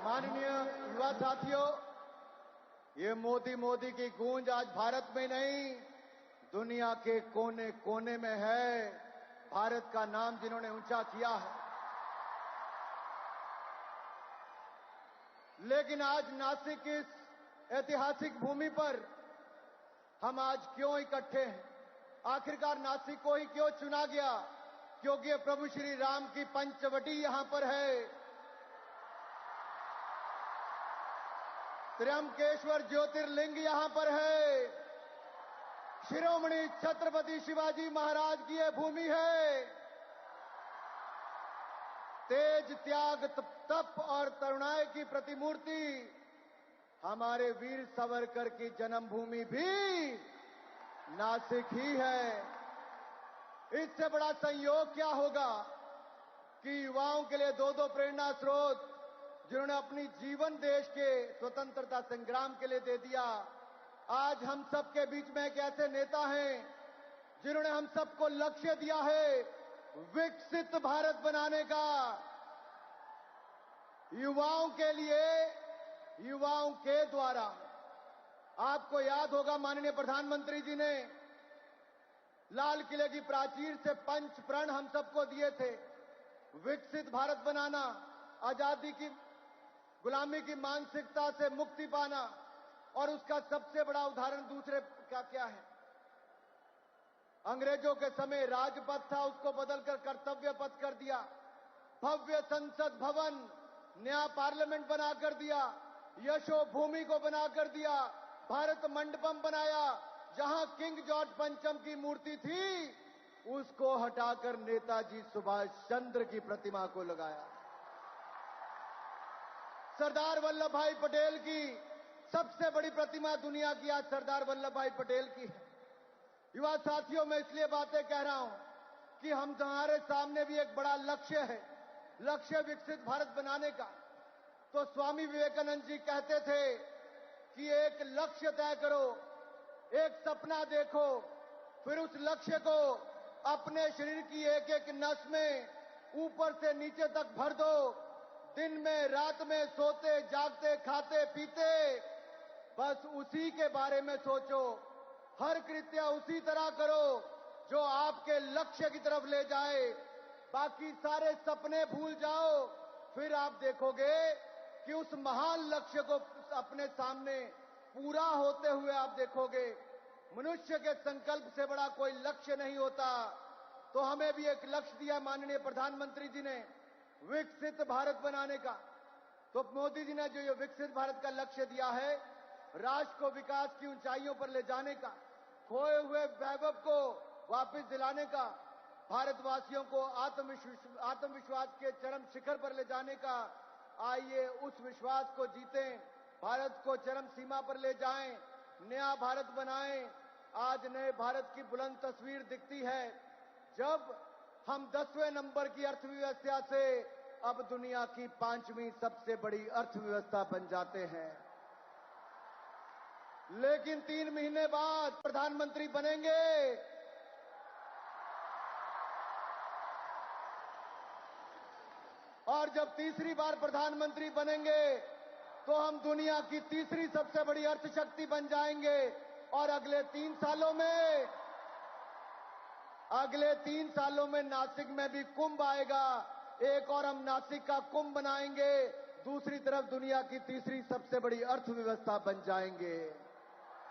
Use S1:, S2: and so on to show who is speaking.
S1: माननीय युवा साथियों, ये मोदी मोदी की गूंज आज भारत में नहीं, दुनिया के कोने कोने में है। भारत का नाम जिन्होंने ऊंचा किया है। लेकिन आज नासिक की इस ऐतिहासिक भूमि पर हम आज क्यों इकट्ठे हैं? आखिरकार नासिक को ही क्यों चुना गया? क्योंकि प्रभु श्री राम की पंचवटी यहां पर है। त्र्यंबकेश्वर ज्योतिर्लिंग यहां पर है। शिरोमणि छत्रपति शिवाजी महाराज की यह भूमि है। तेज, त्याग, तप और तरुणाई की प्रतिमूर्ति हमारे वीर सावरकर की जन्मभूमि भी नासिक ही है। इससे बड़ा संयोग क्या होगा कि युवाओं के लिए दो प्रेरणा स्रोत जिन्होंने अपनी जीवन देश के स्वतंत्रता संग्राम के लिए दे दिया, आज हम सबके बीच में एक ऐसे नेता हैं जिन्होंने हम सबको लक्ष्य दिया है विकसित भारत बनाने का। युवाओं के लिए, युवाओं के द्वारा। आपको याद होगा माननीय प्रधानमंत्री जी ने लाल किले की प्राचीर से पंच प्रण हम सबको दिए थे। विकसित भारत बनाना, आजादी की, गुलामी की मानसिकता से मुक्ति पाना, और उसका सबसे बड़ा उदाहरण दूसरे का क्या है? अंग्रेजों के समय राजपथ था, उसको बदलकर कर्तव्य पथ कर दिया। भव्य संसद भवन, नया पार्लियामेंट बनाकर दिया। यशो भूमि को बनाकर दिया। भारत मंडपम बनाया। जहां किंग जॉर्ज पंचम की मूर्ति थी, उसको हटाकर नेताजी सुभाष चंद्र की प्रतिमा को लगाया। सरदार वल्लभ भाई पटेल की सबसे बड़ी प्रतिमा दुनिया की आज सरदार वल्लभ भाई पटेल की है। युवा साथियों, मैं इसलिए बातें कह रहा हूं कि हमारे सामने भी एक बड़ा लक्ष्य है, लक्ष्य विकसित भारत बनाने का। तो स्वामी विवेकानंद जी कहते थे कि एक लक्ष्य तय करो, एक सपना देखो, फिर उस लक्ष्य को अपने शरीर की एक एक नस में ऊपर से नीचे तक भर दो। दिन में, रात में, सोते, जागते, खाते, पीते, बस उसी के बारे में सोचो। हर कृत्य उसी तरह करो जो आपके लक्ष्य की तरफ ले जाए। बाकी सारे सपने भूल जाओ। फिर आप देखोगे कि उस महान लक्ष्य को अपने सामने पूरा होते हुए आप देखोगे। मनुष्य के संकल्प से बड़ा कोई लक्ष्य नहीं होता। तो हमें भी एक लक्ष्य दिया माननीय प्रधानमंत्री जी ने, विकसित भारत बनाने का। तो मोदी जी ने जो ये विकसित भारत का लक्ष्य दिया है, राष्ट्र को विकास की ऊंचाइयों पर ले जाने का, खोए हुए वैभव को वापस दिलाने का, भारतवासियों को आत्मविश्वास के चरम शिखर पर ले जाने का। आइए उस विश्वास को जीतें, भारत को चरम सीमा पर ले जाएं, नया भारत बनाएं। आज नए भारत की बुलंद तस्वीर दिखती है जब हम 10वें नंबर की अर्थव्यवस्था से अब दुनिया की 5वीं सबसे बड़ी अर्थव्यवस्था बन जाते हैं। लेकिन 3 महीने बाद प्रधानमंत्री बनेंगे। और जब तीसरी बार प्रधानमंत्री बनेंगे तो हम दुनिया की तीसरी सबसे बड़ी अर्थशक्ति बन जाएंगे। और अगले 3 सालों में नासिक में भी कुंभ आएगा। एक और हम नासिक का कुंभ बनाएंगे। दूसरी तरफ दुनिया की तीसरी सबसे बड़ी अर्थव्यवस्था बन जाएंगे।